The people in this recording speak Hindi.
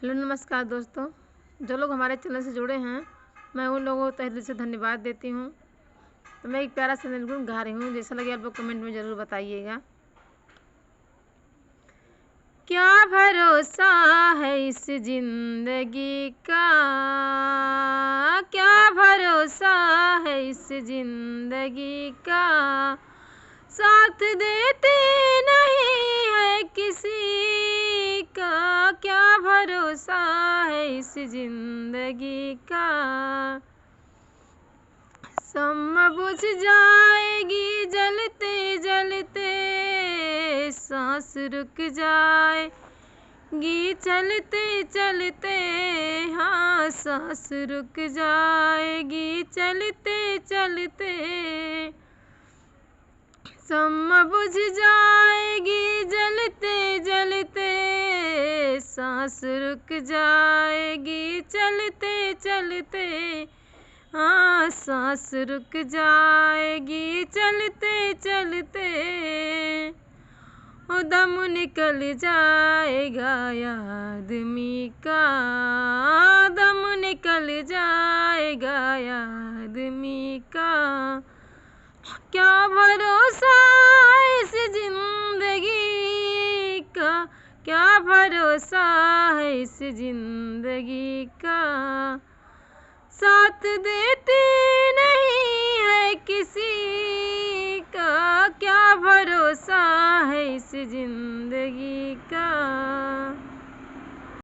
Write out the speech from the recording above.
हेलो नमस्कार दोस्तों, जो लोग हमारे चैनल से जुड़े हैं मैं उन लोगों को तहे दिल से धन्यवाद देती हूँ। तो मैं एक प्यारा सा निर्गुण गा रही हूँ, जैसा लगे आप लोग कमेंट में ज़रूर बताइएगा। क्या भरोसा है इस जिंदगी का, क्या भरोसा है इस जिंदगी का, साथ देते नहीं है किसी का, क्या भरोसा है इस जिंदगी का। शम्मा बुझ जाएगी जलते जलते, सांस रुक जाएगी चलते चलते, हाँ सांस रुक जाएगी चलते चलते। शम्मा बुझ जाएगी जलते जलते, सांस रुक जाएगी चलते चलते, हाँ सांस रुक जाएगी चलते चलते। ओ दम निकल जाएगा आदमी का, दम निकल जाएगा आदमी का, क्या भरोसा है इस जिंदगी का, क्या भरोसा है इस जिंदगी का, साथ देते नहीं है किसी का, क्या भरोसा है इस जिंदगी का।